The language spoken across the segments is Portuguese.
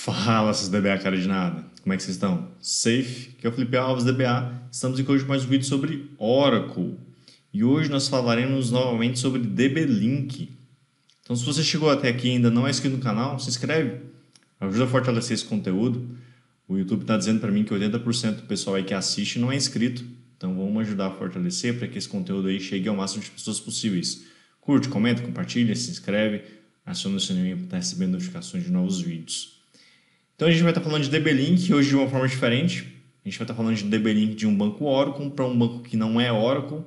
Fala, seus DBA cara de nada. Como é que vocês estão? Safe? Aqui é o Felipe Alves, DBA. Estamos aqui hoje com mais um vídeo sobre Oracle. E hoje nós falaremos novamente sobre DB-Link. Então, se você chegou até aqui e ainda não é inscrito no canal, se inscreve. Ajuda a fortalecer esse conteúdo. O YouTube está dizendo para mim que 80% do pessoal aí que assiste não é inscrito. Então, vamos ajudar a fortalecer para que esse conteúdo aí chegue ao máximo de pessoas possíveis. Curte, comenta, compartilha, se inscreve. Aciona o sininho para estar recebendo notificações de novos vídeos. Então a gente vai estar falando de DB-Link hoje de uma forma diferente. A gente vai estar falando de DB-Link de um banco Oracle para um banco que não é Oracle.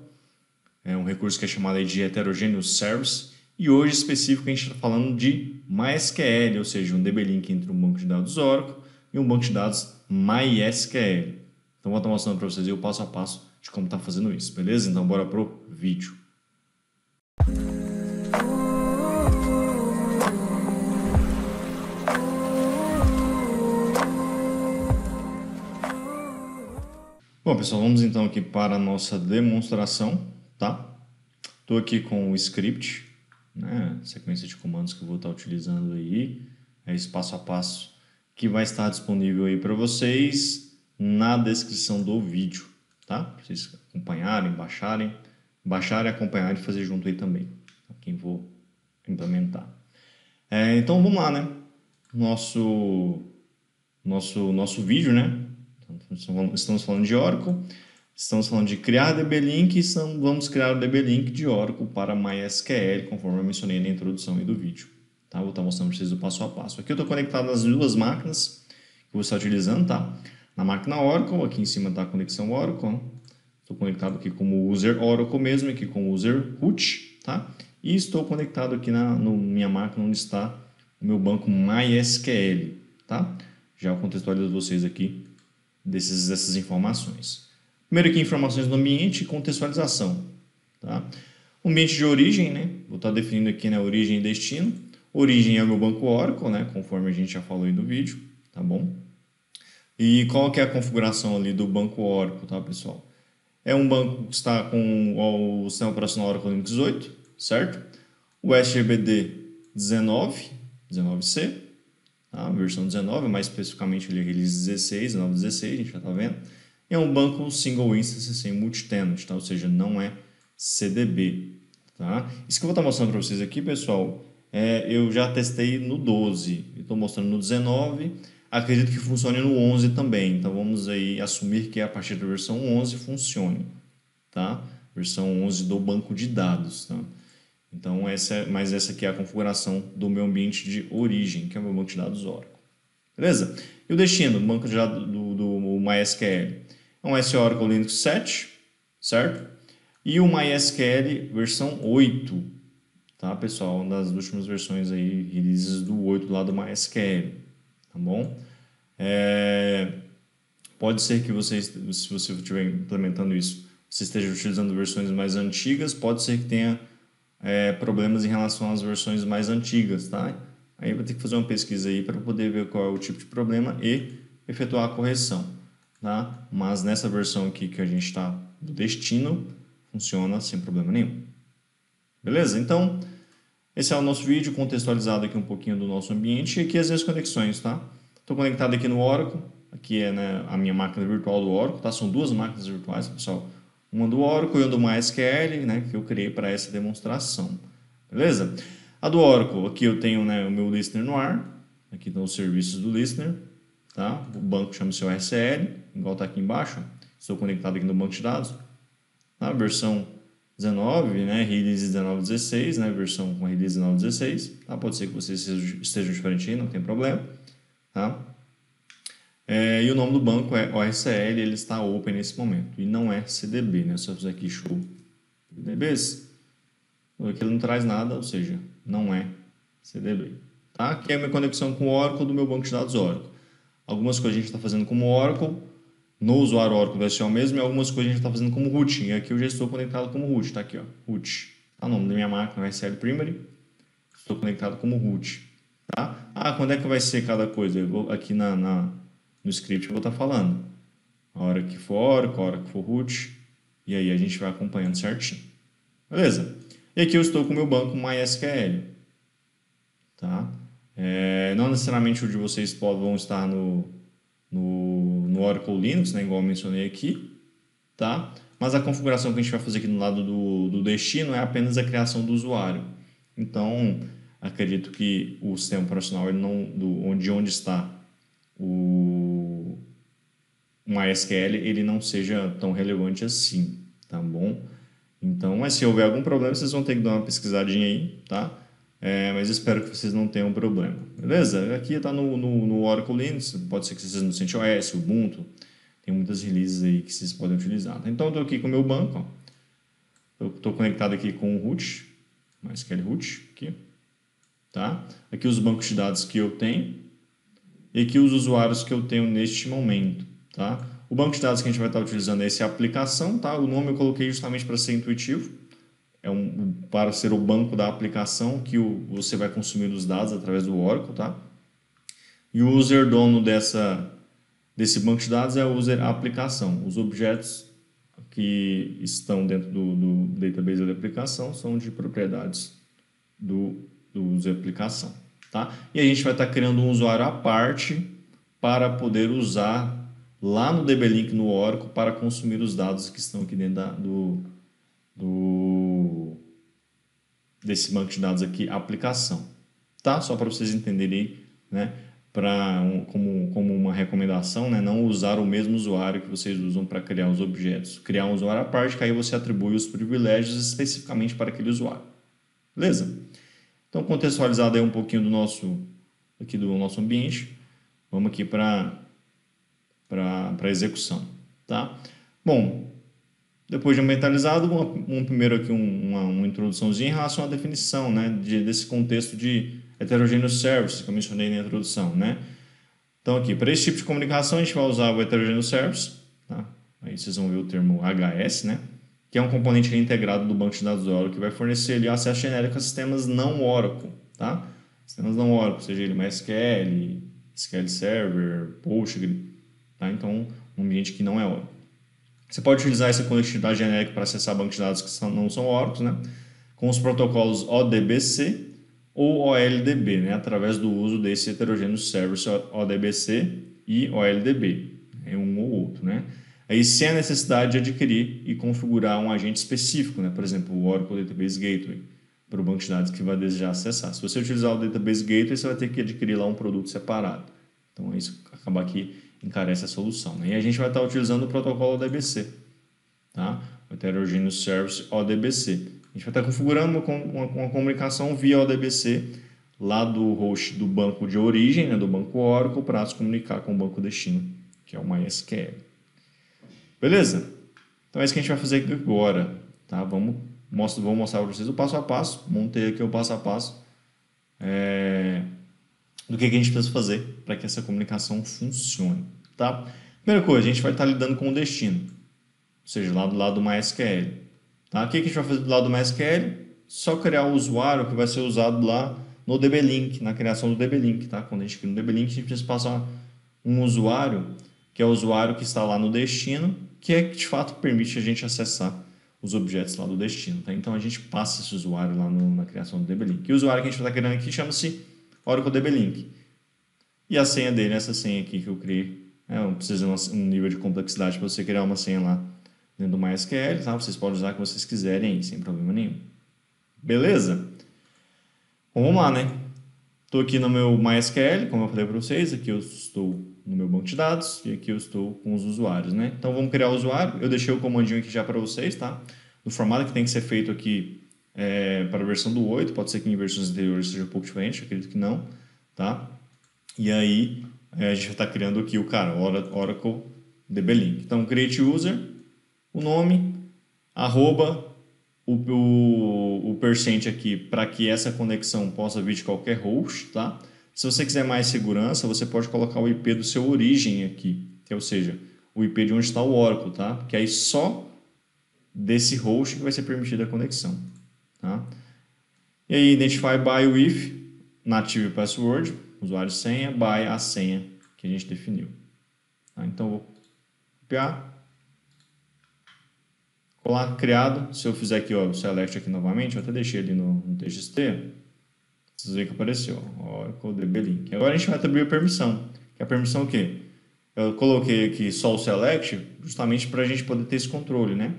É um recurso que é chamado de Heterogeneous Service. E hoje, específico, a gente está falando de MySQL, ou seja, um DB-Link entre um banco de dados Oracle e um banco de dados MySQL. Então vou estar mostrando para vocês aí o passo a passo de como está fazendo isso, beleza? Então bora pro vídeo. Bom, pessoal, vamos então aqui para a nossa demonstração, tá? Estou aqui com o script, né? Sequência de comandos que eu vou estar utilizando aí, é esse passo a passo que vai estar disponível aí para vocês na descrição do vídeo, tá? Para vocês acompanharem, baixarem e acompanharem e fazer junto aí também, quem vou implementar. Então vamos lá, né? Nosso vídeo, né? Estamos falando de Oracle, estamos falando de criar DB-Link e vamos criar o DB-Link de Oracle para MySQL, conforme eu mencionei na introdução aí do vídeo. Tá? Vou estar mostrando para vocês o passo a passo. Aqui eu estou conectado nas duas máquinas que eu vou estar utilizando, tá? Na máquina Oracle, aqui em cima está a conexão Oracle. Estou conectado aqui como user Oracle mesmo, aqui como user root, tá? E estou conectado aqui na minha máquina onde está o meu banco MySQL, tá? Já contextualizo vocês aqui dessas informações. Primeiro aqui, informações do ambiente e contextualização. Tá? O ambiente de origem, né? Vou estar definindo aqui, né, origem e destino. Origem é o meu banco Oracle, né? Conforme a gente já falou aí no vídeo, tá bom? E qual que é a configuração ali do banco Oracle, tá, pessoal? É um banco que está com o sistema operacional Oracle Linux 8, certo? O SGBD 19C, tá? Versão 19, mais especificamente ali release 16, 1916, a gente já está vendo. E é um banco single instance sem multi-tenant, tá? Ou seja, não é CDB. Tá? Isso que eu vou estar mostrando para vocês aqui, pessoal, eu já testei no 12, estou mostrando no 19, acredito que funcione no 11 também. Então vamos aí assumir que a partir da versão 11 funcione. Tá? Versão 11 do banco de dados. Tá? Então, mas essa aqui é a configuração do meu ambiente de origem, que é o meu banco de dados Oracle. Beleza? E o destino do banco de dados do MySQL? É um Oracle Linux 7, certo? E o MySQL versão 8, tá, pessoal? Uma das últimas versões aí, releases do 8 do lado do MySQL, tá bom? Pode ser que vocês, se você estiver implementando isso, você esteja utilizando versões mais antigas, pode ser que tenha problemas em relação às versões mais antigas, tá? Aí vai ter que fazer uma pesquisa aí para poder ver qual é o tipo de problema e efetuar a correção, tá? Mas nessa versão aqui que a gente está do destino, funciona sem problema nenhum. Beleza? Então, esse é o nosso vídeo contextualizado aqui um pouquinho do nosso ambiente e aqui as minhas conexões, tá? Estou conectado aqui no Oracle, aqui é, né, a minha máquina virtual do Oracle, tá? São duas máquinas virtuais, pessoal. Uma do Oracle e uma do MySQL, né, que eu criei para essa demonstração. Beleza? A do Oracle, aqui eu tenho, né, o meu listener no ar. Aqui estão os serviços do listener. Tá? O banco chama-se OSL, igual está aqui embaixo. Estou conectado aqui no banco de dados. Tá? Versão 19, né, release 19.16, né, versão com release 19.16. Tá? Pode ser que vocês estejam diferentes aí, não tem problema. Tá? E o nome do banco é OSL, ele está open nesse momento. E não é CDB, né? Se eu fizer aqui show CDBs, aqui não traz nada, ou seja, não é CDB. Tá? Aqui é a minha conexão com o Oracle do meu banco de dados Oracle. Algumas coisas a gente está fazendo como Oracle, no usuário Oracle do SQL mesmo, e algumas coisas a gente está fazendo como root. E aqui eu já estou conectado como root, tá aqui, ó, root. Tá? O nome da minha máquina é SL Primary, estou conectado como root. Tá? Quando é que vai ser cada coisa? Eu vou aqui no script eu vou estar falando. A hora que for Oracle, a hora que for root, e aí a gente vai acompanhando certinho. Beleza? E aqui eu estou com o meu banco MySQL. Tá? Não necessariamente o de vocês vão estar no Oracle Linux, né, igual eu mencionei aqui, tá? Mas a configuração que a gente vai fazer aqui no lado do destino é apenas a criação do usuário. Então, acredito que o sistema operacional, ele não, onde está o MySQL, ele não seja tão relevante assim, tá bom? Então, mas se houver algum problema, vocês vão ter que dar uma pesquisadinha aí, tá? Mas espero que vocês não tenham problema, beleza? Aqui está no Oracle Linux, pode ser que vocês no CentOS, Ubuntu, tem muitas releases aí que vocês podem utilizar. Tá? Então, eu estou aqui com o meu banco, ó. Eu estou conectado aqui com o root, MySQL root, aqui, tá? Aqui os bancos de dados que eu tenho e aqui os usuários que eu tenho neste momento, tá? O banco de dados que a gente vai estar utilizando é essa aplicação, tá? O nome eu coloquei justamente para ser intuitivo, para ser o banco da aplicação que você vai consumir os dados através do Oracle, tá? E o user dono desse banco de dados é o user aplicação. Os objetos que estão dentro do database da aplicação são de propriedades do user aplicação, tá? E a gente vai estar criando um usuário à parte para poder usar lá no DB-Link no Oracle para consumir os dados que estão aqui dentro desse banco de dados aqui, aplicação, tá? Só para vocês entenderem, né? Como uma recomendação, né? Não usar o mesmo usuário que vocês usam para criar os objetos. Criar um usuário à parte, que aí você atribui os privilégios especificamente para aquele usuário. Beleza? Então, contextualizado aí um pouquinho do nosso ambiente, vamos aqui para execução, tá? Bom, depois de ambientalizado, primeiro aqui uma introduçãozinha em relação à definição, né, desse contexto de Heterogeneous Service que eu mencionei na introdução, né? Então aqui, para esse tipo de comunicação a gente vai usar o Heterogeneous Service, tá? Aí vocês vão ver o termo HS, né? Que é um componente reintegrado do banco de dados do Oracle que vai fornecer ali acesso genérico a sistemas não Oracle, tá? Sistemas não Oracle, seja ele MySQL, SQL Server, Postgre, tá? Então, um ambiente que não é Oracle. Você pode utilizar essa conectividade genérica para acessar bancos de dados que não são Oracle, né? Com os protocolos ODBC ou OLDB, né? Através do uso desse Heterogeneous Service ODBC e OLDB, um ou outro, né? Aí, sem a necessidade de adquirir e configurar um agente específico, né? Por exemplo, o Oracle Database Gateway, para o banco de dados que vai desejar acessar. Se você utilizar o Database Gateway, você vai ter que adquirir lá um produto separado. Então, isso acaba aqui encarece a solução, né? E a gente vai estar utilizando o protocolo ODBC, tá? O Heterogeneous Service ODBC. A gente vai estar configurando uma comunicação via ODBC lá do host do banco de origem, né, do banco Oracle, para se comunicar com o banco destino, que é o MySQL. Beleza? Então é isso que a gente vai fazer aqui agora, tá? Vou mostrar para vocês o passo a passo. Montei aqui o passo a passo do que a gente precisa fazer para que essa comunicação funcione, tá? Primeira coisa, a gente vai estar lidando com o destino, ou seja, lá do lado do MySQL, tá? O que a gente vai fazer do lado do MySQL? Só criar o usuário que vai ser usado lá no DB-Link, na criação do DB-Link, tá? Quando a gente cria no DB-Link, a gente precisa passar um usuário, que é o usuário que está lá no destino, que é que de fato permite a gente acessar os objetos lá do destino, tá? Então a gente passa esse usuário lá na criação do DB-Link. E o usuário que a gente vai estar criando aqui chama-se Oracle DB-Link. E a senha dele é essa senha aqui que eu criei. Precisa de um nível de complexidade para você criar uma senha lá dentro do MySQL, tá? Vocês podem usar o que vocês quiserem aí, sem problema nenhum. Beleza? Bom, vamos lá, né? Estou aqui no meu MySQL, como eu falei para vocês, aqui eu estou no meu banco de dados e aqui eu estou com os usuários, né? Então vamos criar o usuário. Eu deixei o comandinho aqui já para vocês, tá? Do formato que tem que ser feito aqui para a versão do 8, pode ser que em versões anteriores seja um pouco diferente, acredito que não, tá? E aí a gente vai estar criando aqui o cara, Oracle DB-Link. Então create user, o nome, arroba, o percent aqui para que essa conexão possa vir de qualquer host, tá? Se você quiser mais segurança, você pode colocar o IP do seu origem aqui, ou seja, o IP de onde está o Oracle, tá? Porque aí só desse host que vai ser permitida a conexão, tá? E aí identify by with native password, usuário e senha, by a senha que a gente definiu. Tá? Então eu vou copiar, colar, criado. Se eu fizer aqui, ó, o select aqui novamente, eu até deixei ali no TXT, Vocês veem que apareceu, ó, Oracle DB Link. Agora a gente vai atribuir a permissão. Que a permissão é o quê? Eu coloquei aqui só o select justamente para a gente poder ter esse controle, né?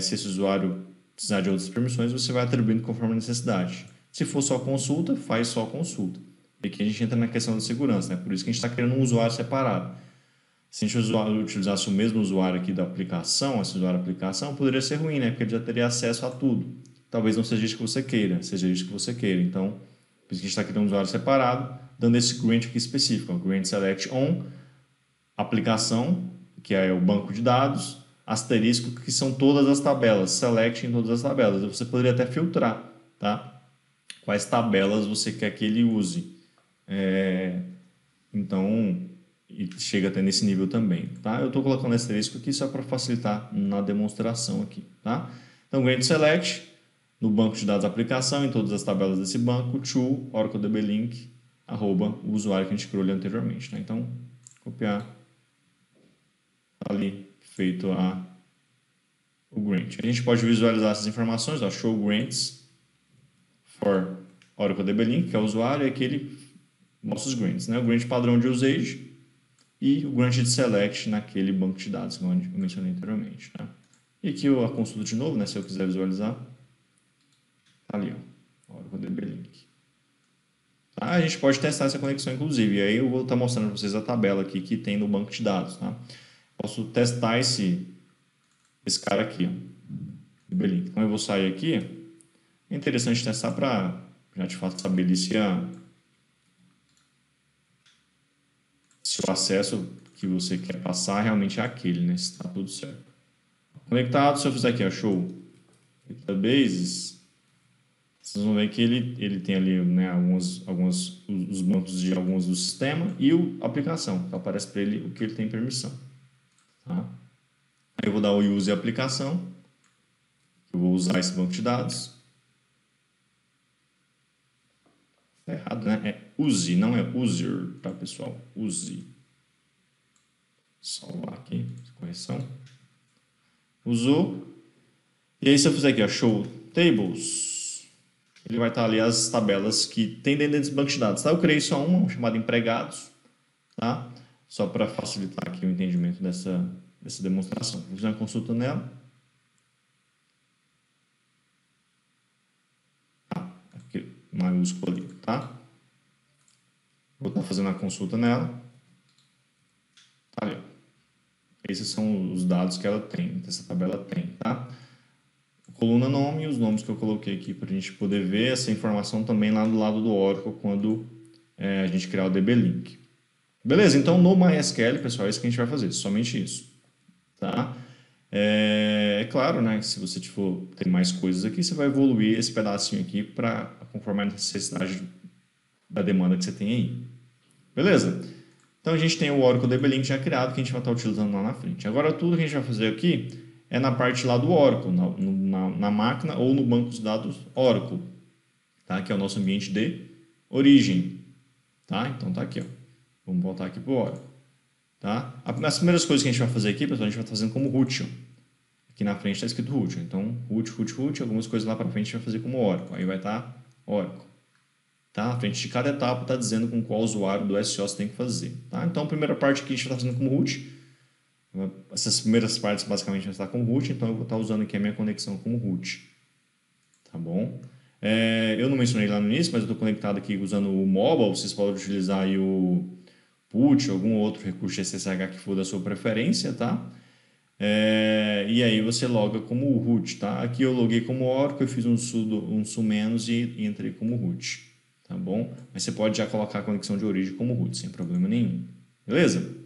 Se esse usuário precisar de outras permissões, você vai atribuindo conforme a necessidade. Se for só consulta, faz só consulta. E aqui a gente entra na questão da segurança, né? Por isso que a gente está criando um usuário separado. Se a gente utilizasse o mesmo usuário aqui da aplicação, esse usuário da aplicação, poderia ser ruim, né? Porque ele já teria acesso a tudo. Talvez não seja isso que você queira, seja isso que você queira. Então, por isso que a gente está criando um usuário separado, dando esse grant aqui específico. O grant select on, aplicação, que é o banco de dados, asterisco, que são todas as tabelas, select em todas as tabelas. Você poderia até filtrar, tá? Quais tabelas você quer que ele use. Então, chega até nesse nível também, tá? Eu estou colocando asterisco aqui só para facilitar na demonstração aqui, tá? Então, grant select, no banco de dados aplicação, em todas as tabelas desse banco, to Oracle DB Link, arroba o usuário que a gente criou ali anteriormente, tá? Então, copiar, tá ali feito o grant. A gente pode visualizar essas informações, ó, show grants for Oracle DB Link, que é o usuário, e aqui ele mostra os grants, né? O grant padrão de usage e o grant de select naquele banco de dados que eu mencionei anteriormente, tá? E aqui a consulta de novo, né? Se eu quiser visualizar, tá ali, ó, Oracle DB Link. Tá? A gente pode testar essa conexão, inclusive, e aí eu vou estar mostrando para vocês a tabela aqui que tem no banco de dados, tá? Posso testar esse cara aqui, ó, DB Link. Então eu vou sair aqui. É interessante testar para já de fato saber ali se o acesso que você quer passar realmente é aquele, né? Se está tudo certo. Conectado, se eu fizer aqui, ó, show databases, vocês vão ver que ele tem ali, né, os bancos de alguns do sistema e a aplicação. Então aparece para ele o que ele tem permissão. Tá? Aí eu vou dar o use aplicação. Eu vou usar esse banco de dados. Tá errado, né? É use, não é user, tá, pessoal? Use. Salvar aqui, correção. Usou. E aí se eu fizer aqui, ó, show tables, ele vai estar ali as tabelas que tem dentro desse banco de dados, tá? Eu criei só uma chamada empregados, tá? Só para facilitar aqui o entendimento dessa demonstração. Vou fazer uma consulta nela. Aqui, maiúsculo ali, tá? Vou estar fazendo a consulta nela. Tá ali, ó. Esses são os dados que ela tem, essa tabela tem, tá? Coluna nome e os nomes que eu coloquei aqui para a gente poder ver essa informação também lá do lado do Oracle quando a gente criar o DB Link. Beleza? Então no MySQL, pessoal, é isso que a gente vai fazer, somente isso, tá? É claro, né, que se você for ter mais coisas aqui, você vai evoluir esse pedacinho aqui para conformar a necessidade da demanda que você tem aí. Beleza? Então a gente tem o Oracle DB Link já criado que a gente vai estar utilizando lá na frente. Agora tudo que a gente vai fazer aqui é na parte lá do Oracle, na máquina ou no banco de dados Oracle, tá? Que é o nosso ambiente de origem, tá? Então tá aqui, ó. Vamos voltar aqui para o Oracle, tá? As primeiras coisas que a gente vai fazer aqui, pessoal, a gente vai estar fazendo como root, ó. Aqui na frente está escrito root, então root, algumas coisas lá para frente a gente vai fazer como Oracle, aí vai estar Oracle. Tá? Na frente de cada etapa está dizendo com qual usuário do SO você tem que fazer. Tá? Então, a primeira parte aqui a gente está fazendo como root. Essas primeiras partes basicamente já está com root, então eu vou estar usando aqui a minha conexão como root. Tá bom? Eu não mencionei lá no início, mas eu estou conectado aqui usando o mobile. Vocês podem utilizar aí o put, algum outro recurso de SSH que for da sua preferência, tá? E aí você loga como root, tá? Aqui eu loguei como Oracle, eu fiz um sudo e entrei como root. Tá bom? Mas você pode já colocar a conexão de origem como root, sem problema nenhum. Beleza?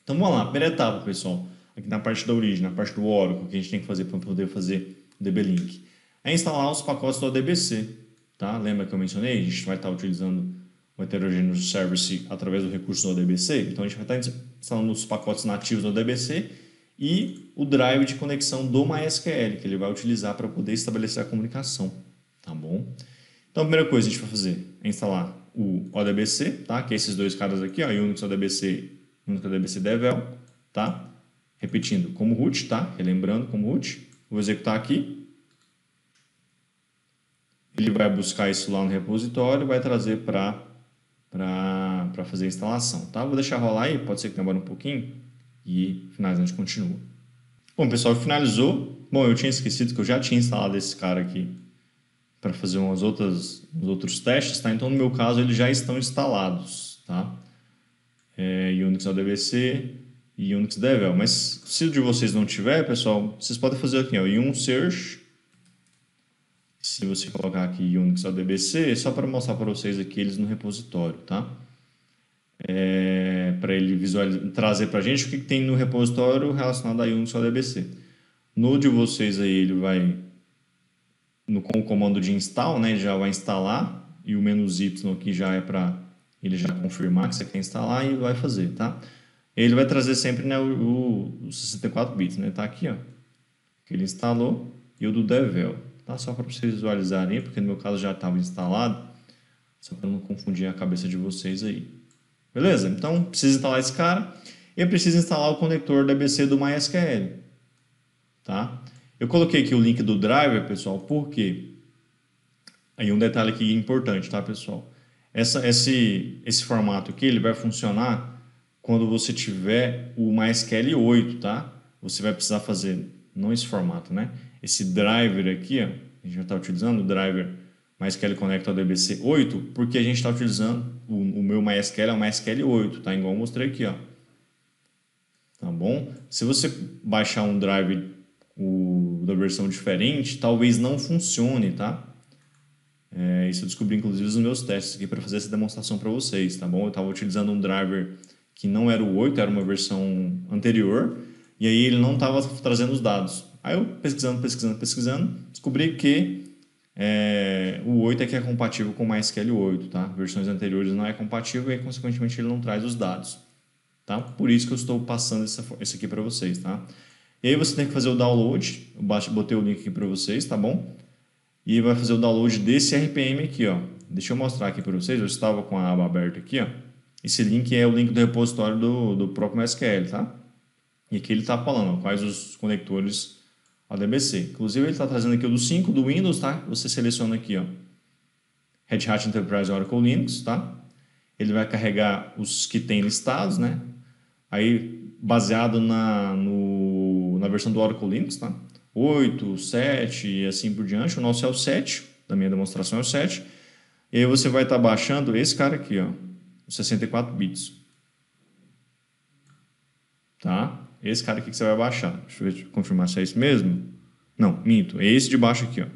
Então vamos lá, primeira etapa, pessoal. Aqui na parte da origem, na parte do Oracle, que a gente tem que fazer para poder fazer o DB Link. É instalar os pacotes do ODBC. Tá? Lembra que eu mencionei? A gente vai estar utilizando o Heterogeneous Service através do recurso do ODBC. Então a gente vai estar instalando os pacotes nativos do ODBC e o drive de conexão do MySQL, que ele vai utilizar para poder estabelecer a comunicação. Tá bom? Então, a primeira coisa que a gente vai fazer é instalar o ODBC, tá? Que é esses dois caras aqui, ó, Unix ODBC, Unix ODBC Devel, tá? Repetindo, como root, tá? Relembrando como root. Vou executar aqui. ele vai buscar isso lá no repositório e vai trazer para fazer a instalação, tá? Vou deixar rolar aí, pode ser que demore um pouquinho e finalizando a gente continua. Bom, pessoal, finalizou. Bom, eu tinha esquecido que eu já tinha instalado esse cara aqui para fazer uns outros testes, tá? Então, no meu caso, eles já estão instalados, tá? Unix ODBC e Unix Devel. Mas se o de vocês não tiver, pessoal, vocês podem fazer aqui, ó, yum search. Se você colocar aqui Unix ODBC, é só para mostrar para vocês aqui eles no repositório, tá? Para ele trazer para a gente o que tem no repositório relacionado a Unix ODBC. No de vocês aí ele vai com o comando de install, né? Ele já vai instalar e o menos Y aqui já é para ele já confirmar que você quer instalar e vai fazer, tá? Ele vai trazer sempre, né, o 64 bits, né? Tá aqui, ó, que ele instalou e o do Devel, tá? Só para vocês visualizarem, porque no meu caso já estava instalado, só para não confundir a cabeça de vocês aí. Beleza? Então, precisa instalar esse cara e precisa instalar o conector DBC do MySQL, tá? Eu coloquei aqui o link do driver, pessoal, por quê? Aí um detalhe aqui importante, tá, pessoal? Esse formato aqui, ele vai funcionar quando você tiver o MySQL 8, tá? Você vai precisar fazer, não esse formato, né? Esse driver aqui, ó, a gente já está utilizando o driver MySQL Connect ao DBC 8, porque a gente está utilizando, o meu MySQL é o MySQL 8, tá? Igual eu mostrei aqui, ó. Tá bom? Se você baixar um drive da versão diferente, talvez não funcione, tá? Isso eu descobri inclusive nos meus testes aqui para fazer essa demonstração para vocês, tá bom? Eu estava utilizando um driver que não era o 8, era uma versão anterior, e aí ele não estava trazendo os dados. Aí eu pesquisando, descobri que o 8 é que é compatível com o MySQL 8, tá? Versões anteriores não é compatível e consequentemente ele não traz os dados, tá? Por isso que eu estou passando isso aqui para vocês, tá? E aí você tem que fazer o download, eu botei o link aqui para vocês, tá bom? E vai fazer o download desse RPM aqui, ó. Deixa eu mostrar aqui para vocês, eu estava com a aba aberta aqui, ó. Esse link é o link do repositório do próprio MySQL, tá? E aqui ele está falando, ó, quais os conectores ODBC. Inclusive ele está trazendo aqui o do 5 do Windows, tá? Você seleciona aqui, ó, Red Hat Enterprise Oracle Linux, tá? Ele vai carregar os que tem listados, né? Aí baseado na versão do Oracle Linux, tá? 8, 7 e assim por diante. O nosso é o 7, da minha demonstração é o 7. E aí você vai estar baixando esse cara aqui, ó, os 64 bits. Tá? Esse cara aqui que você vai baixar. Deixa eu confirmar se é isso mesmo. Não, minto. É esse de baixo aqui, ó.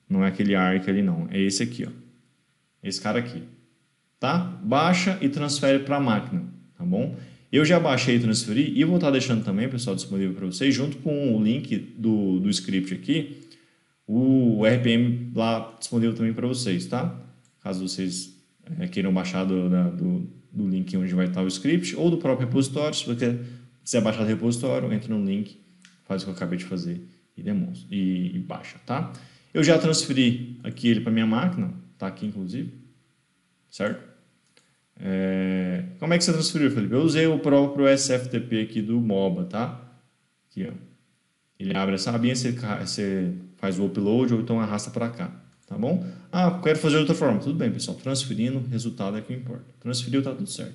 Não é aquele ARC ali, não. É esse aqui, ó. Esse cara aqui. Tá? Baixa e transfere para a máquina, tá bom? Eu já baixei e transferi e vou estar deixando também, pessoal, disponível para vocês, junto com o link do script aqui, o RPM lá disponível também para vocês, tá? Caso vocês queiram baixar do link onde vai estar o script ou do próprio repositório. Se você quiser baixar do repositório, entra no link, faz o que eu acabei de fazer e demonstra e baixa, tá? Eu já transferi aqui ele para minha máquina, tá aqui inclusive, certo? Como é que você transferiu, Felipe? Eu usei o próprio SFTP aqui do MOBA, tá? Aqui, ó. Ele abre essa abinha, você faz o upload ou então arrasta para cá, tá bom? Ah, quero fazer de outra forma. Tudo bem, pessoal. Transferindo, resultado é que importa. Transferiu, tá tudo certo.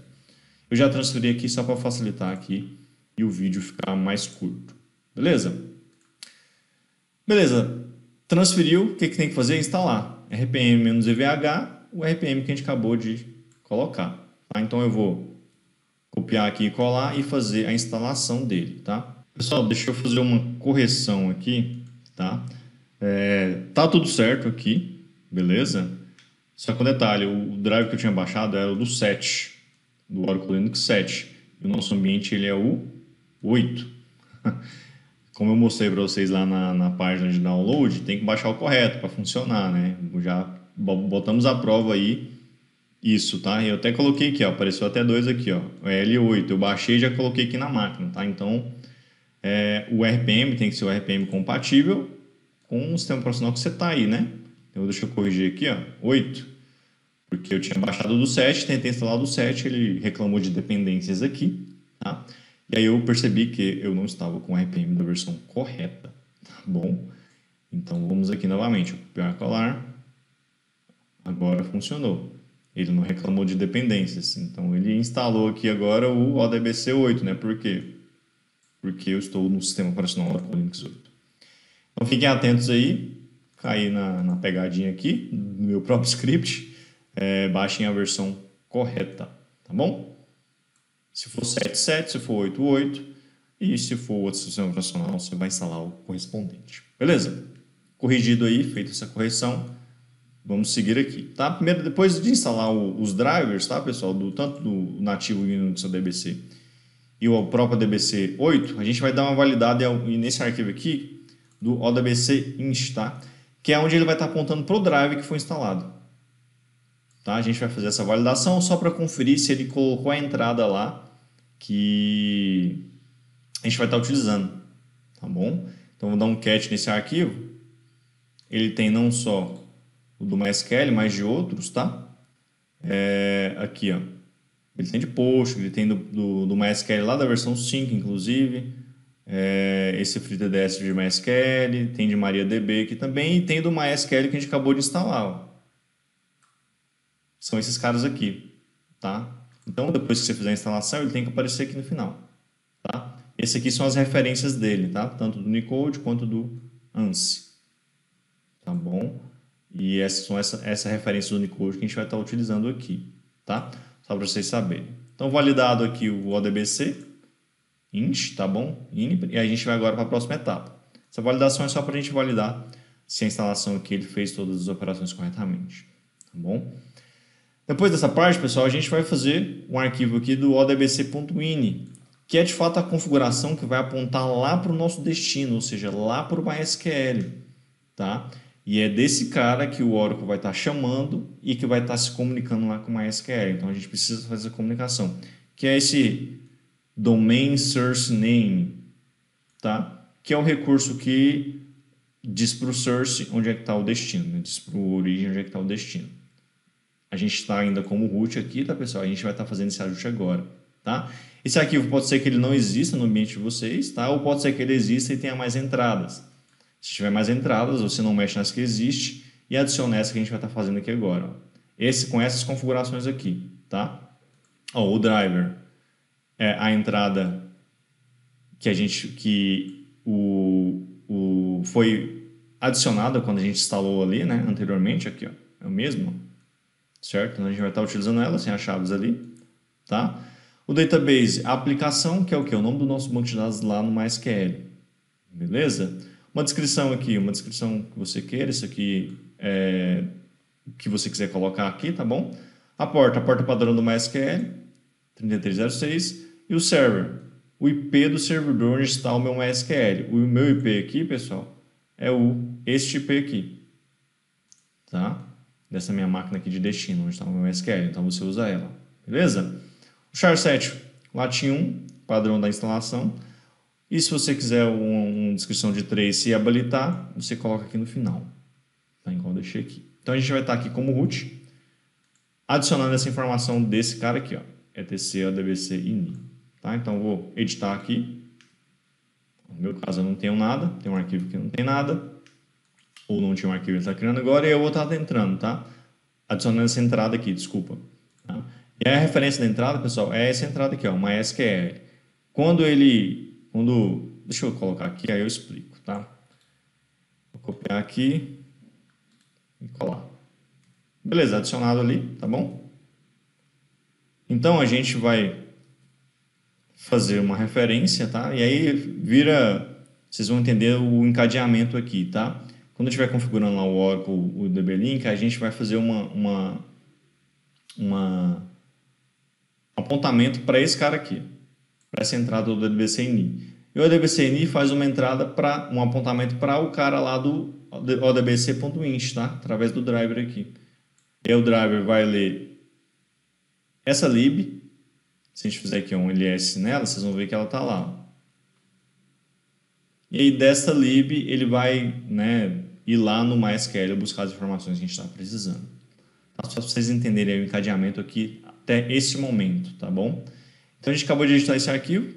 Eu já transferi aqui só para facilitar aqui e o vídeo ficar mais curto. Beleza? Beleza. Transferiu, o que tem que fazer? Instalar RPM-EVH, o RPM que a gente acabou de colocar. Tá? Então eu vou copiar aqui e colar e fazer a instalação dele, tá? Pessoal, deixa eu fazer uma correção aqui, tá? Tá tudo certo aqui, beleza? Só que um detalhe, o drive que eu tinha baixado era o do 7, do Oracle Linux 7. E o nosso ambiente ele é o 8. Como eu mostrei para vocês lá na página de download, tem que baixar o correto para funcionar, né? Já botamos à prova aí isso, tá? Eu até coloquei aqui, ó, apareceu até 2 aqui, ó, o L8. Eu baixei e já coloquei aqui na máquina, tá? Então, o RPM tem que ser o RPM compatível com o sistema operacional que você tá aí, né? Então, deixa eu corrigir aqui, ó, 8. Porque eu tinha baixado do 7, tentei instalar do 7, ele reclamou de dependências aqui, tá? E aí eu percebi que eu não estava com o RPM da versão correta, tá bom? Então, vamos aqui novamente, copiar e colar. Agora funcionou. Ele não reclamou de dependências. Então, ele instalou aqui agora o ODBC 8, né? Por quê? Porque eu estou no sistema operacional Oracle Linux 8. Então, fiquem atentos aí. Caí na pegadinha aqui do meu próprio script. Baixem a versão correta, tá bom? Se for 7.7, se for 8.8 e se for outro sistema operacional, você vai instalar o correspondente. Beleza? Corrigido aí, feita essa correção, vamos seguir aqui, tá? Primeiro, depois de instalar os drivers, tá, pessoal? Tanto do nativo Linux ODBC e o próprio ODBC 8, a gente vai dar uma validada nesse arquivo aqui do ODBC inst, tá? Que é onde ele vai estar apontando para o drive que foi instalado. Tá? A gente vai fazer essa validação só para conferir se ele colocou a entrada lá que a gente vai estar utilizando, tá bom? Então, vou dar um cat nesse arquivo. Ele tem não só o do MySQL, mas de outros, tá? Aqui, ó. Ele tem de Postgres, ele tem do MySQL lá da versão 5, inclusive. Esse FreeTDS de MySQL, tem de MariaDB aqui também, e tem do MySQL que a gente acabou de instalar, ó. São esses caras aqui, tá? Então, depois que você fizer a instalação, ele tem que aparecer aqui no final, tá? Esse aqui são as referências dele, tá? Tanto do Unicode quanto do ANSI, tá bom? E essas são essa referência do Unicode que a gente vai estar utilizando aqui, tá? Só para vocês saberem. Então, validado aqui o ODBC int, tá bom? Init, e aí a gente vai agora para a próxima etapa. Essa validação é só para a gente validar se a instalação aqui ele fez todas as operações corretamente, tá bom? Depois dessa parte, pessoal, a gente vai fazer um arquivo aqui do odbc.ini, que é de fato a configuração que vai apontar lá para o nosso destino, ou seja, lá para o MySQL, tá? E é desse cara que o Oracle vai estar chamando e que vai estar se comunicando lá com o MySQL. Então, a gente precisa fazer essa comunicação, que é esse domain source name, tá? Que é o recurso que diz para o source onde é que está o destino, né? Diz para o origem onde é que está o destino. A gente está ainda como root aqui, tá, pessoal? A gente vai estar fazendo esse ajuste agora, tá? Esse arquivo pode ser que ele não exista no ambiente de vocês, tá? Ou pode ser que ele exista e tenha mais entradas. Se tiver mais entradas, você não mexe nas que existe e adiciona essa que a gente vai estar fazendo aqui agora, ó. Com essas configurações aqui, tá? Ó, o driver é a entrada que foi adicionada quando a gente instalou ali, né? Anteriormente, aqui, ó. É o mesmo, certo? Então, a gente vai estar utilizando ela sem as chaves ali, tá? O database, a aplicação, que é o quê? O nome do nosso banco de dados lá no MySQL, beleza? Uma descrição aqui, uma descrição que você queira, isso aqui é o que você quiser colocar aqui, tá bom? A porta padrão do MySQL, 3306, e o server, o IP do servidor onde está o meu MySQL. O meu IP aqui, pessoal, é este IP aqui, tá? Dessa minha máquina aqui de destino, onde está o meu MySQL, então você usa ela, beleza? O char7, latim 1, padrão da instalação, e se você quiser uma descrição de trace e habilitar, você coloca aqui no final, tá? Igual eu deixei aqui. Então a gente vai estar aqui como root, adicionando essa informação desse cara aqui, ó, etc odbc ini, tá? Então eu vou editar aqui, no meu caso eu não tenho nada, tem um arquivo que não tem nada, ou não tinha um arquivo que ele está criando agora, e eu vou estar entrando, tá? Adicionando essa entrada aqui, desculpa. Tá? E a referência da entrada, pessoal, é essa entrada aqui, ó, MySQL. Deixa eu colocar aqui, aí eu explico, tá? Vou copiar aqui e colar. Beleza, adicionado ali, tá bom? Então, a gente vai fazer uma referência, tá? E aí vocês vão entender o encadeamento aqui, tá? Quando eu estiver configurando lá o Oracle, o DB-Link, a gente vai fazer um apontamento para esse cara aqui, para essa entrada do ODBC-ini. E o ODBC-ini faz um apontamento para o cara lá do odbc.inst, tá? Através do driver aqui. E o driver vai ler essa lib. Se a gente fizer aqui um ls nela, vocês vão ver que ela está lá. E aí dessa lib ele vai, né, ir lá no MySQL buscar as informações que a gente está precisando. Tá? Só para vocês entenderem o encadeamento aqui até esse momento, tá bom? Então a gente acabou de editar esse arquivo,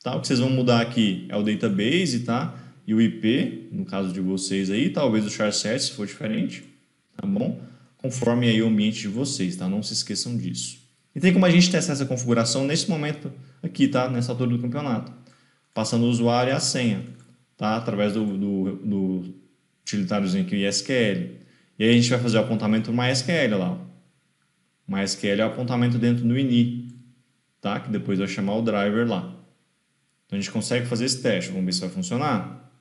tá? O que vocês vão mudar aqui é o database, tá? E o IP, no caso de vocês aí, talvez o char7 se for diferente, tá bom? conforme aí o ambiente de vocês, tá? Não se esqueçam disso. E tem como a gente testar essa configuração nesse momento aqui, tá? Nessa altura do campeonato. Passando o usuário e a senha, tá? Através do utilitáriozinho aqui, o SQL. E aí a gente vai fazer o apontamento MySQL lá. MySQL é o apontamento dentro do ini, tá? Que depois vai chamar o driver lá. Então a gente consegue fazer esse teste. Vamos ver se vai funcionar.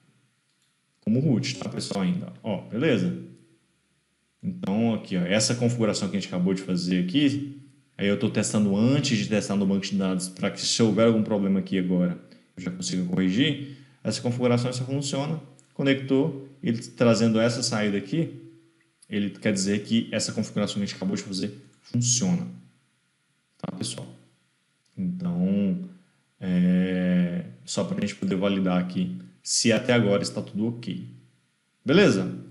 Como root, tá, pessoal? Ainda. Ó, beleza? Então aqui, ó, essa configuração que a gente acabou de fazer aqui, aí eu estou testando antes de testar no banco de dados, para que se houver algum problema aqui agora, eu já consiga corrigir. Essa configuração só funciona, conectou, ele trazendo essa saída aqui, ele quer dizer que essa configuração que a gente acabou de fazer funciona. Tá, pessoal? Então, só para a gente poder validar aqui se até agora está tudo ok. Beleza?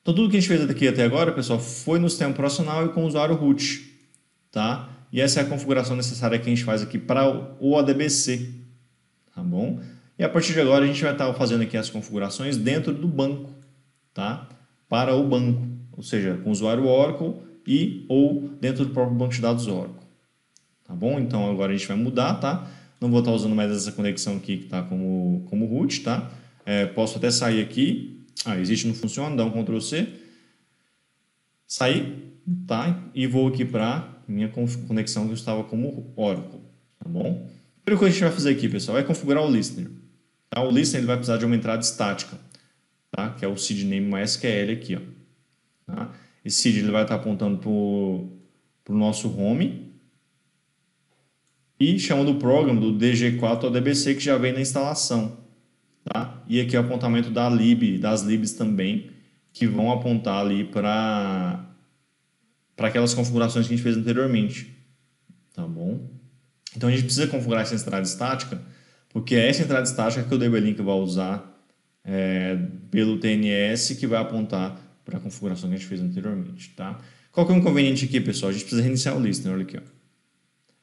Então, tudo que a gente fez aqui até agora, pessoal, foi no sistema operacional e com o usuário root, tá? E essa é a configuração necessária que a gente faz aqui para o ODBC, tá bom? E a partir de agora a gente vai estar fazendo aqui as configurações dentro do banco, tá? Para o banco, ou seja, com o usuário Oracle e ou dentro do próprio banco de dados Oracle, tá bom? Então agora a gente vai mudar, tá? Não vou estar usando mais essa conexão aqui que está como root, tá? Posso até sair aqui. Existe, não funciona, dá um Ctrl C, sair, tá? E vou aqui para minha conexão que estava como Oracle, tá bom? Primeiro que a gente vai fazer aqui, pessoal, é configurar o listener. Tá? O listener ele vai precisar de uma entrada estática, tá? Que é o seed name MySQL aqui, ó. Tá? Esse seed ele vai estar apontando para o nosso home e chamando o programa do DG4 ODBC que já vem na instalação. Tá? E aqui é o apontamento das libs também, que vão apontar ali para aquelas configurações que a gente fez anteriormente. Tá bom? Então a gente precisa configurar essa entrada estática, porque é essa entrada estática que o DBLink vai usar pelo TNS que vai apontar para a configuração que a gente fez anteriormente. Tá? Qual que é o inconveniente aqui, pessoal? A gente precisa reiniciar o listener. Olha aqui. Ó.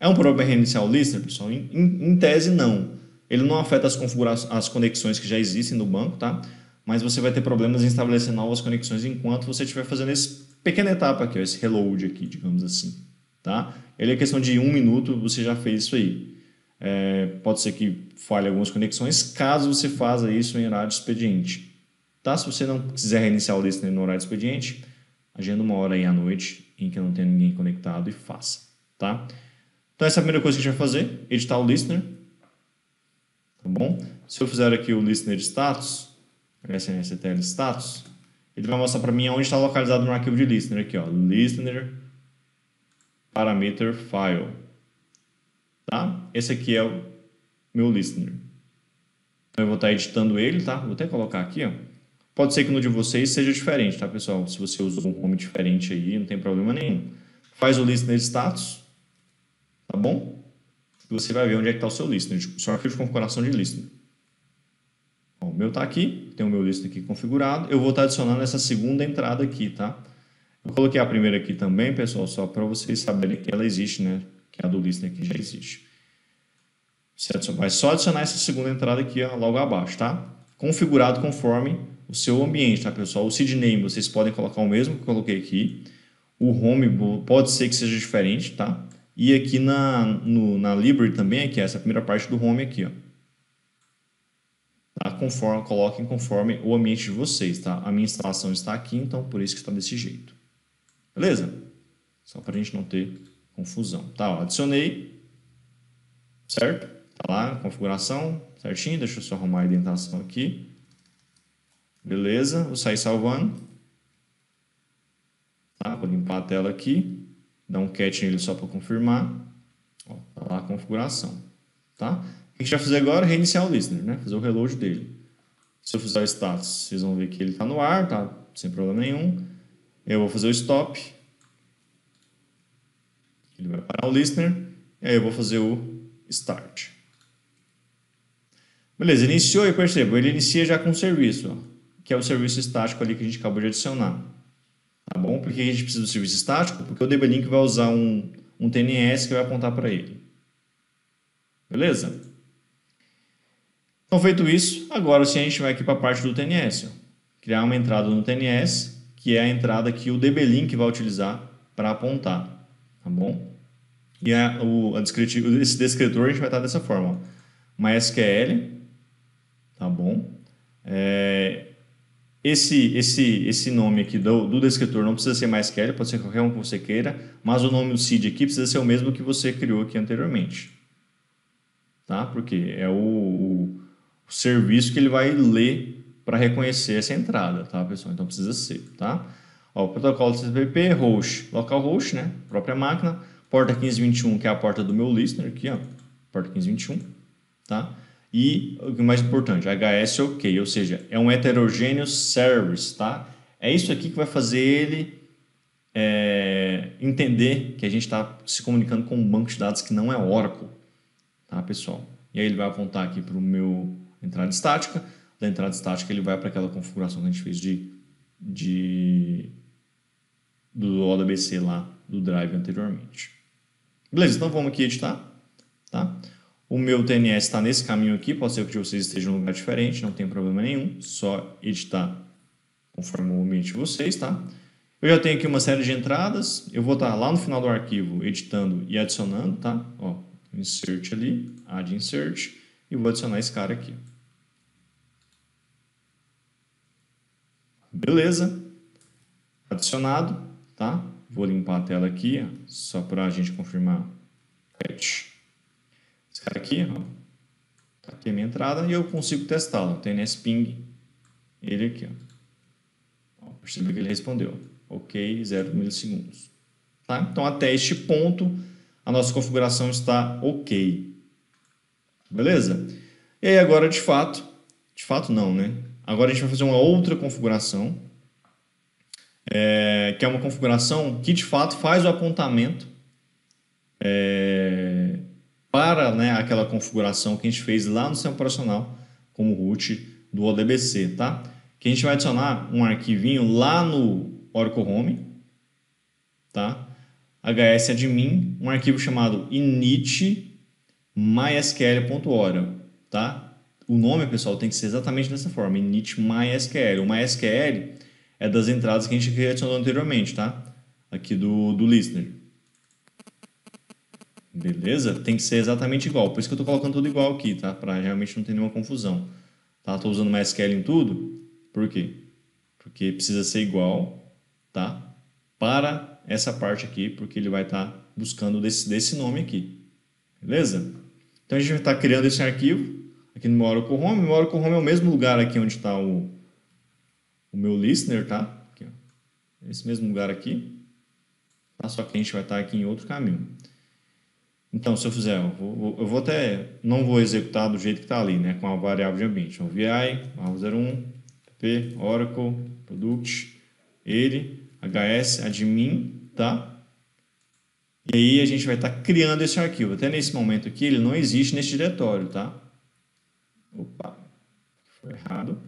É um problema reiniciar o listener, pessoal? Em tese, não. Ele não afeta as conexões que já existem no banco, tá? Mas você vai ter problemas em estabelecer novas conexões enquanto você estiver fazendo essa pequena etapa aqui, ó, esse reload aqui, digamos assim, tá? Ele é questão de 1 minuto, você já fez isso aí. Pode ser que falhe algumas conexões, caso você faça isso em horário de expediente, tá? Se você não quiser reiniciar o listener no horário de expediente, agenda uma hora aí à noite em que não tem ninguém conectado e faça, tá? Então essa é a primeira coisa que a gente vai fazer, editar o listener. Tá bom? Se eu fizer aqui o listener status, SNSTL status, ele vai mostrar para mim onde está localizado no arquivo de listener aqui, ó, listener parameter file. Tá? Esse aqui é o meu listener. Então eu vou estar editando ele, tá? Vou até colocar aqui, ó. Pode ser que no de vocês seja diferente, tá, pessoal? Se você usa um home diferente aí, não tem problema nenhum. Faz o listener status, tá bom? Você vai ver onde é que está o seu listener, o seu arquivo de configuração de listener. Bom, o meu está aqui, tem o meu listener aqui configurado. Eu vou estar adicionando essa segunda entrada aqui, tá? Eu coloquei a primeira aqui também, pessoal, só para vocês saberem que ela existe, né? Que é a do listener que já existe. Você vai só adicionar essa segunda entrada aqui, ó, logo abaixo, tá? Configurado conforme o seu ambiente, tá, pessoal? O seed name vocês podem colocar o mesmo que eu coloquei aqui. O home pode ser que seja diferente, tá? E aqui na library também, aqui, essa primeira parte do home aqui, ó. Tá? Coloquem conforme o ambiente de vocês, tá? A minha instalação está aqui, então por isso que está desse jeito. Beleza? Só para a gente não ter confusão. Tá, ó, adicionei. Certo? Tá lá, configuração, certinho. Deixa eu só arrumar a indentação aqui. Beleza, vou sair salvando. Tá? Vou limpar a tela aqui. Dar um catch nele só para confirmar. Ó, tá lá a configuração. Tá? O que a gente vai fazer agora? Reiniciar o listener, né? Fazer o reload dele. Se eu fizer o status, vocês vão ver que ele está no ar, tá? Sem problema nenhum. Eu vou fazer o stop. Ele vai parar o listener. E aí eu vou fazer o start. Beleza, iniciou e perceba, ele inicia já com o serviço, ó, que é o serviço estático ali que a gente acabou de adicionar. Tá bom? Por que a gente precisa do serviço estático? Porque o DBLink vai usar um TNS que vai apontar para ele. Beleza? Então, feito isso, agora sim a gente vai aqui para a parte do TNS. Ó. Criar uma entrada no TNS que é a entrada que o DB-Link vai utilizar para apontar, tá bom? E esse descritor a gente vai estar dessa forma, ó. MySQL, tá bom? Esse nome aqui do descritor não precisa ser MySQL, pode ser qualquer um que você queira, mas o nome do seed aqui precisa ser o mesmo que você criou aqui anteriormente, tá? Porque é o serviço que ele vai ler para reconhecer essa entrada, tá, pessoal? Então precisa ser, tá? Ó, o protocolo TCP/IP, host, localhost, né? Própria máquina, porta 1521, que é a porta do meu listener aqui, ó, porta 1521, tá? E o que é mais importante, HS OK, ou seja, é um heterogeneous service, tá? É isso aqui que vai fazer ele entender que a gente está se comunicando com um banco de dados que não é Oracle, tá, pessoal? E aí ele vai apontar aqui para o meu entrada estática. Da entrada estática ele vai para aquela configuração que a gente fez do ODBC lá, do drive anteriormente. Beleza, então vamos aqui editar, tá? O meu TNS está nesse caminho aqui, pode ser que vocês estejam em um lugar diferente, não tem problema nenhum, só editar conforme o ambiente de vocês, tá? Eu já tenho aqui uma série de entradas, eu vou estar lá no final do arquivo editando e adicionando, tá? Ó, insert ali, add insert, e vou adicionar esse cara aqui. Beleza, adicionado, tá? Vou limpar a tela aqui, ó, só para a gente confirmar. Patch. Esse cara aqui, ó, tá aqui a minha entrada e eu consigo testá-lo. TNS ping, ele aqui, ó. Perceba que ele respondeu. Ok, 0 milissegundos. Tá? Então, até este ponto, a nossa configuração está ok. Beleza? E aí, agora, de fato não, né? Agora a gente vai fazer uma outra configuração, que é uma configuração que, de fato, faz o apontamento para, né, aquela configuração que a gente fez lá no sistema operacional como root do ODBC, tá? Que a gente vai adicionar um arquivinho lá no Oracle Home, tá? hsadmin, um arquivo chamado init mysql.ora, tá? O nome, pessoal, tem que ser exatamente dessa forma, init mysql. O mysql é das entradas que a gente adicionou anteriormente, tá? Aqui do listener. Beleza? Tem que ser exatamente igual. Por isso que eu estou colocando tudo igual aqui, tá? Para realmente não ter nenhuma confusão. Tá? Estou usando MySQL em tudo. Por quê? Porque precisa ser igual, tá? Para essa parte aqui, porque ele vai estar buscando desse nome aqui. Beleza? Então a gente vai estar criando esse arquivo aqui no meu Oracle Home. O meu Oracle Home é o mesmo lugar aqui onde está o meu listener, tá? Aqui, ó. Esse mesmo lugar aqui. Tá? Só que a gente vai estar aqui em outro caminho. Então, se eu fizer, eu vou até, não vou executar do jeito que está ali, né, com a variável de ambiente. Então, vi, arro01, pp, oracle, product, ele, hs, admin, tá? E aí a gente vai estar criando esse arquivo. Até nesse momento aqui, ele não existe nesse diretório, tá? Opa, foi errado.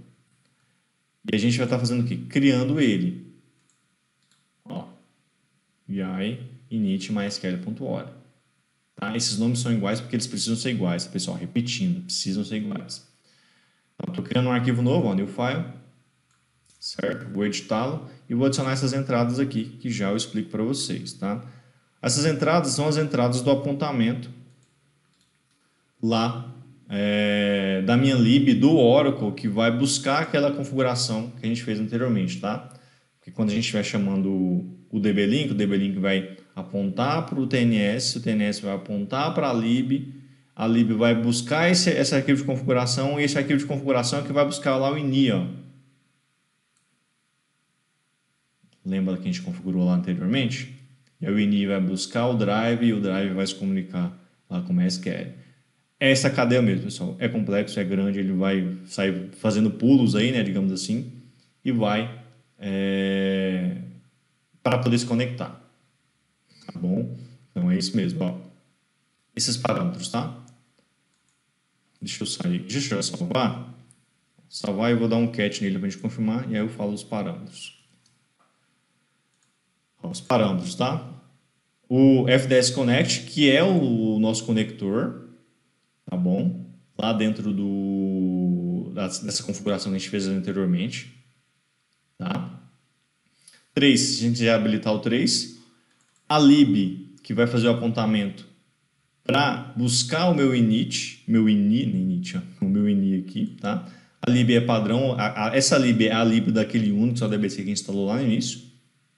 E a gente vai estar fazendo o quê? Criando ele. Ó, vi, init mysql.ora. Tá? Esses nomes são iguais porque eles precisam ser iguais, pessoal, repetindo, precisam ser iguais. Então, estou criando um arquivo novo, ó, new file, certo? Vou editá-lo e vou adicionar essas entradas aqui, que já eu explico para vocês, tá? Essas entradas são as entradas do apontamento lá da minha lib do Oracle, que vai buscar aquela configuração que a gente fez anteriormente, tá? Porque quando a gente estiver chamando o DB-Link vai apontar para o TNS vai apontar para a lib vai buscar esse arquivo de configuração e esse arquivo de configuração é que vai buscar lá o ini, ó. Lembra que a gente configurou lá anteriormente? E aí o ini vai buscar o drive e o drive vai se comunicar lá com o MySQL. É essa cadeia mesmo, pessoal. É complexo, é grande, ele vai sair fazendo pulos aí, né, digamos assim, e vai para poder se conectar. Tá bom? Então é isso mesmo, ó. Esses parâmetros, tá? Deixa eu sair, deixa eu salvar. Salvar e eu vou dar um cat nele para a gente confirmar e aí eu falo os parâmetros. Ó, os parâmetros, tá? O FDS Connect, que é o nosso conector, tá bom? Lá dentro dessa configuração que a gente fez anteriormente, tá? trace, a gente já habilitar o trace. A lib, que vai fazer o apontamento para buscar o meu init, o meu ini aqui, tá? A lib é padrão, essa lib é a lib daquele Unix ou DBC que a gente instalou lá no início,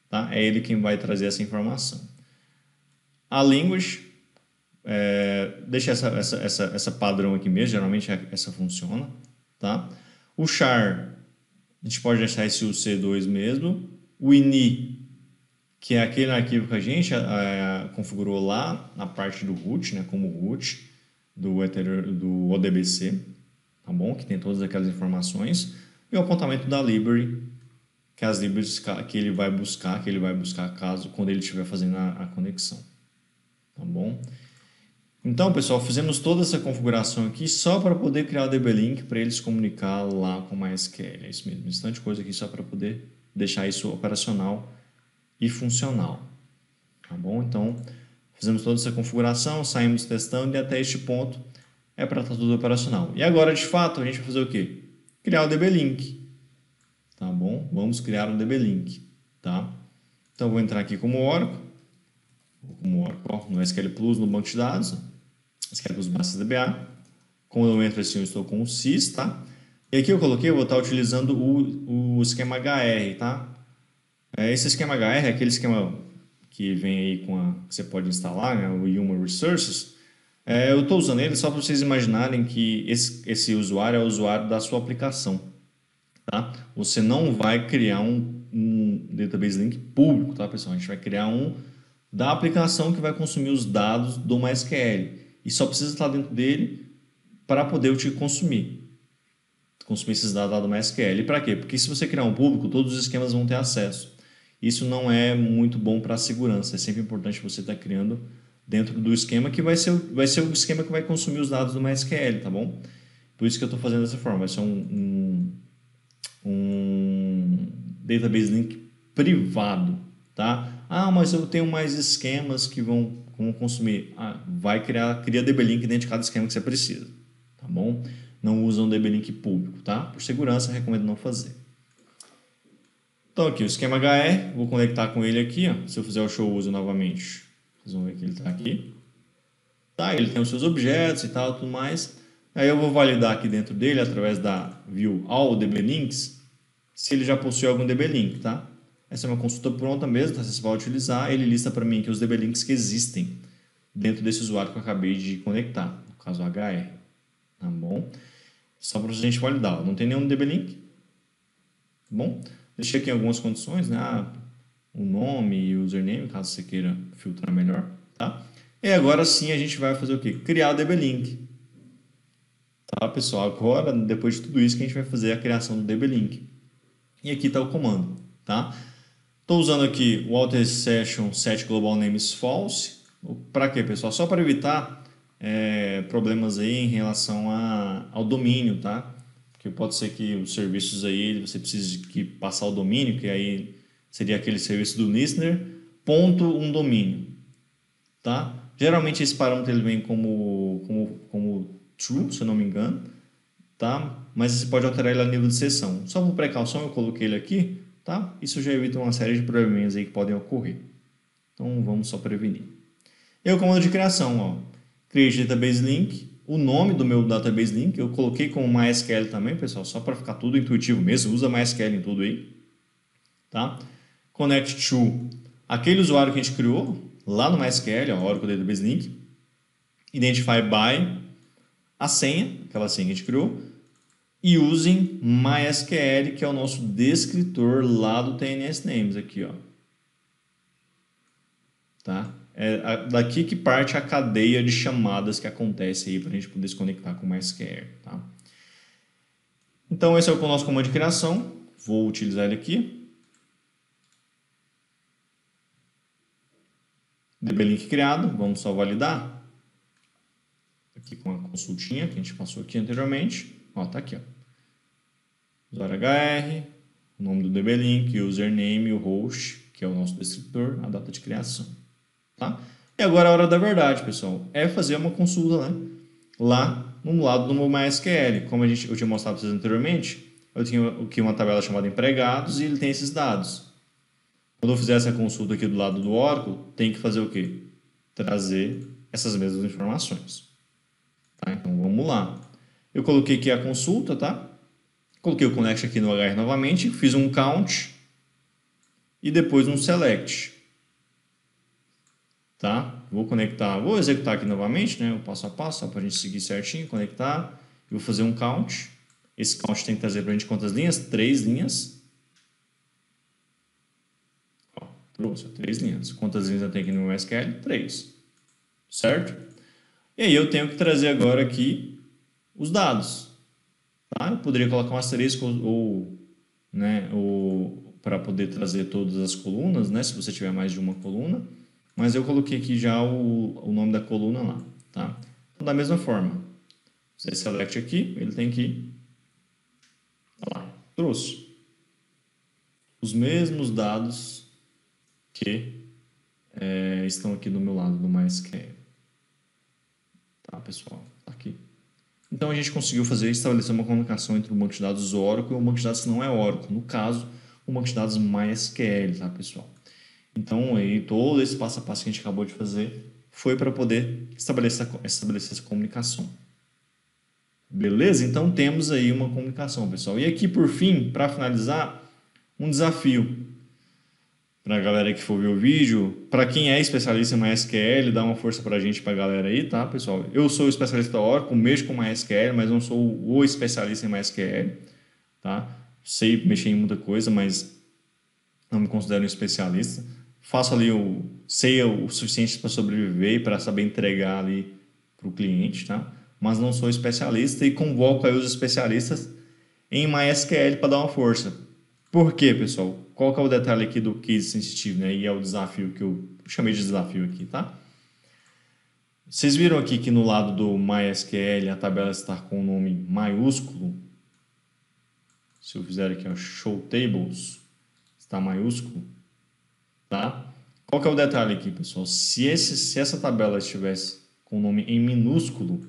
tá? É ele quem vai trazer essa informação. A language, deixa essa padrão aqui mesmo, geralmente essa funciona, tá? O char, a gente pode deixar esse UC2 mesmo. O ini, que é aquele arquivo que a gente configurou lá na parte do root, né, como root do ODBC, tá bom? Que tem todas aquelas informações. E o apontamento da library, que é as libraries que ele vai buscar, quando ele estiver fazendo a conexão, tá bom? Então, pessoal, fizemos toda essa configuração aqui só para poder criar o DB-Link para eles comunicar lá com o MySQL. É isso mesmo, bastante coisa aqui só para poder deixar isso operacional e funcional, tá bom? Então, fizemos toda essa configuração, saímos testando e até este ponto é para estar tudo operacional. E agora, de fato, a gente vai fazer o quê? Criar o DB-Link, tá bom? Vamos criar um DB-Link, tá? Então, vou entrar aqui como Oracle, no SQL Plus, no banco de dados, SQL Plus Bases DBA. Quando eu entro assim, eu estou com o sys, tá? E aqui eu vou estar utilizando o esquema HR, tá? Esse esquema HR é aquele esquema que vem aí que você pode instalar, né, o Human Resources. Eu estou usando ele só para vocês imaginarem que esse usuário é o usuário da sua aplicação, tá? Você não vai criar um database link público, tá, pessoal? A gente vai criar um da aplicação que vai consumir os dados do MySQL e só precisa estar dentro dele para poder te consumir esses dados lá do MySQL. E para quê? Porque se você criar um público, todos os esquemas vão ter acesso. Isso não é muito bom para a segurança. É sempre importante você estar criando dentro do esquema que vai ser o esquema que vai consumir os dados do MySQL, tá bom? Por isso que eu estou fazendo dessa forma. Vai ser um database link privado, tá? Ah, mas eu tenho mais esquemas que vão consumir. Cria DB-Link dentro de cada esquema que você precisa, tá bom? Não usa um DB-Link público, tá? Por segurança, recomendo não fazer. Então aqui, o esquema HR, vou conectar com ele aqui, ó. Se eu fizer o show user novamente, vocês vão ver que ele está aqui. Tá, ele tem os seus objetos e tal, tudo mais. Aí eu vou validar aqui dentro dele, através da view all DB-Links, se ele já possui algum DB-Link, tá? Essa é uma consulta pronta mesmo, tá? Você vai utilizar, ele lista para mim aqui os DB-Links que existem dentro desse usuário que eu acabei de conectar, no caso HR, tá bom? Só para a gente validar, ó. Não tem nenhum DB-Link, tá bom? Deixei aqui algumas condições, né? O nome e o username, caso você queira filtrar melhor, tá? E agora sim a gente vai fazer o quê? Criar o DB-Link. Tá, pessoal? Agora, depois de tudo isso, que a gente vai fazer a criação do DB-Link. E aqui está o comando, tá? Estou usando aqui o Alter Session Set Global Names False. Para quê, pessoal? Só para evitar problemas aí em relação ao domínio, tá? Porque pode ser que os serviços aí você precise passar o domínio, que aí seria aquele serviço do listener, ponto um domínio, tá? Geralmente esse parâmetro ele vem como true, se eu não me engano, tá? Mas você pode alterar ele a nível de sessão. Só por precaução eu coloquei ele aqui, tá? Isso já evita uma série de probleminhas aí que podem ocorrer. Então vamos só prevenir. E o comando de criação, ó, create database link, o nome do meu database link eu coloquei como MySQL também, pessoal, só para ficar tudo intuitivo mesmo, usa MySQL em tudo aí, tá? Connect to aquele usuário que a gente criou lá no MySQL, ó, Oracle Database Link, identify by a senha, aquela senha que a gente criou, e usem MySQL, que é o nosso descritor lá do TNS Names aqui, ó. Tá? É daqui que parte a cadeia de chamadas que acontece aí para a gente poder se conectar com o MySQL, tá? Então esse é o nosso comando de criação. Vou utilizar ele aqui. DB-Link criado, vamos só validar. Aqui com a consultinha que a gente passou aqui anteriormente. Ó, tá aqui, ó. Usuário HR, o nome do DB-Link, o username, o host, que é o nosso descritor, a data de criação. Tá? E agora a hora da verdade, pessoal, é fazer uma consulta, né? Lá no lado do meu MySQL. Como eu tinha mostrado para vocês anteriormente, eu tinha aqui uma tabela chamada empregados e ele tem esses dados. Quando eu fizer essa consulta aqui do lado do Oracle, tem que fazer o quê? Trazer essas mesmas informações. Tá? Então vamos lá. Eu coloquei aqui a consulta, tá? Coloquei o connect aqui no HR novamente, fiz um count e depois um select. Tá? Vou conectar, vou executar aqui novamente, né? O passo a passo, só para a gente seguir certinho, conectar. Eu vou fazer um count. Esse count tem que trazer para a gente quantas linhas? 3 linhas. Ó, trouxe 3 linhas. Quantas linhas eu tenho aqui no meu SQL? 3. Certo? E aí eu tenho que trazer agora aqui os dados. Tá? Eu poderia colocar um asterisco ou para poder trazer todas as colunas, né? Se você tiver mais de uma coluna. Mas eu coloquei aqui já o nome da coluna lá. Tá? Então, da mesma forma, você select aqui, ele tem que... Olha lá, trouxe os mesmos dados que estão aqui do meu lado do MySQL. Tá, pessoal? Tá aqui. Então, a gente conseguiu estabelecer uma comunicação entre o banco de dados Oracle e o banco de dados que não é Oracle. No caso, o banco de dados MySQL, tá, pessoal? Então, aí, todo esse passo a passo que a gente acabou de fazer foi para poder estabelecer essa comunicação. Beleza? Então, temos aí uma comunicação, pessoal. E aqui, por fim, para finalizar, um desafio. Para a galera que for ver o vídeo, para quem é especialista em MySQL, dá uma força para a gente, para a galera aí, tá, pessoal? Eu sou especialista da Oracle, mexo com MySQL, mas não sou o especialista em MySQL, tá? Sei mexer em muita coisa, mas não me considero um especialista. Faço ali sei o suficiente para sobreviver e para saber entregar ali para o cliente, tá? Mas não sou especialista e convoco aí os especialistas em MySQL para dar uma força. Por quê, pessoal? Qual que é o detalhe aqui do case sensitive, né? E é o desafio que eu chamei de desafio aqui, tá? Vocês viram aqui que no lado do MySQL a tabela está com o nome maiúsculo. Se eu fizer aqui, ó, show tables, está maiúsculo. Tá? Qual que é o detalhe aqui, pessoal? Se essa tabela estivesse com o nome em minúsculo,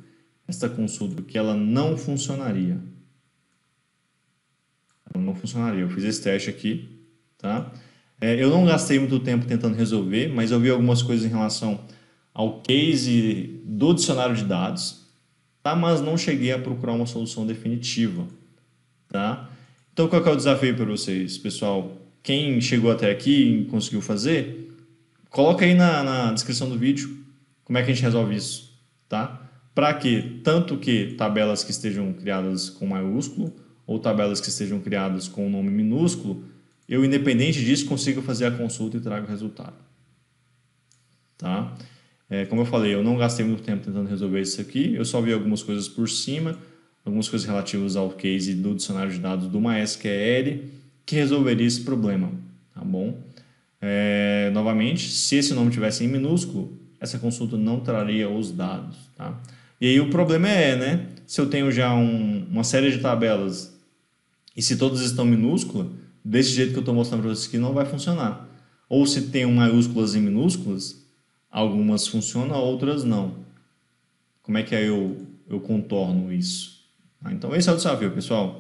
essa consulta aqui ela não funcionaria. Ela não funcionaria. Eu fiz esse teste aqui, tá? Eu não gastei muito tempo tentando resolver, mas eu vi algumas coisas em relação ao case do dicionário de dados, tá? Mas não cheguei a procurar uma solução definitiva, tá? Então, qual que é o desafio para vocês, pessoal? Quem chegou até aqui e conseguiu fazer, coloca aí na descrição do vídeo como é que a gente resolve isso, tá? Para que, tanto que tabelas que estejam criadas com maiúsculo ou tabelas que estejam criadas com o nome minúsculo, eu, independente disso, consigo fazer a consulta e trago o resultado. Tá? Como eu falei, eu não gastei muito tempo tentando resolver isso aqui, eu só vi algumas coisas por cima, algumas coisas relativas ao case do dicionário de dados do MySQL, que resolveria esse problema, tá bom? Novamente, se esse nome tivesse em minúsculo, essa consulta não traria os dados, tá? E aí o problema né? Se eu tenho já uma série de tabelas e se todas estão minúsculas, desse jeito que eu estou mostrando para vocês aqui, não vai funcionar. Ou se tem maiúsculas e minúsculas, algumas funcionam, outras não. Como é que eu contorno isso? Então esse é o desafio, pessoal.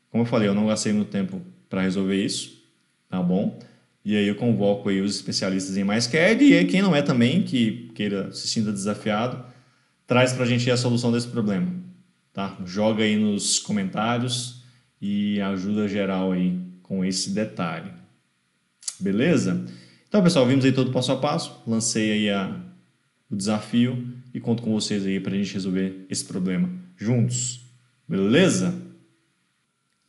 Como eu falei, eu não gastei muito tempo para resolver isso, tá bom? E aí eu convoco aí os especialistas em MySQL e aí quem não é também, que queira se sinta desafiado, traz para a gente a solução desse problema, tá? Joga aí nos comentários e ajuda geral aí com esse detalhe. Beleza? Então, pessoal, vimos aí todo o passo a passo, lancei aí o desafio e conto com vocês aí para a gente resolver esse problema juntos. Beleza?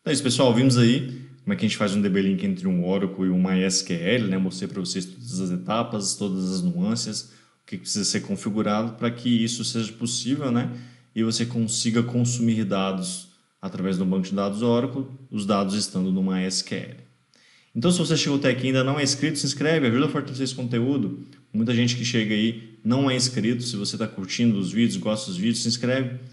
Então é isso, pessoal, vimos aí como é que a gente faz um DB Link entre um Oracle e um MySQL, né? Mostrei para vocês todas as etapas, todas as nuances, o que precisa ser configurado para que isso seja possível, né? E você consiga consumir dados através do banco de dados Oracle, os dados estando no MySQL. Então, se você chegou até aqui e ainda não é inscrito, se inscreve, ajuda a fortalecer esse conteúdo. Muita gente que chega aí não é inscrito. Se você está curtindo os vídeos, gosta dos vídeos, se inscreve.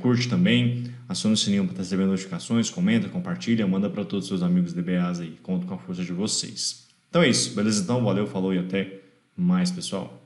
Curte também, aciona o sininho para receber notificações, comenta, compartilha, manda para todos os seus amigos DBAs aí. Conto com a força de vocês. Então é isso, beleza? Então, valeu, falou e até mais, pessoal.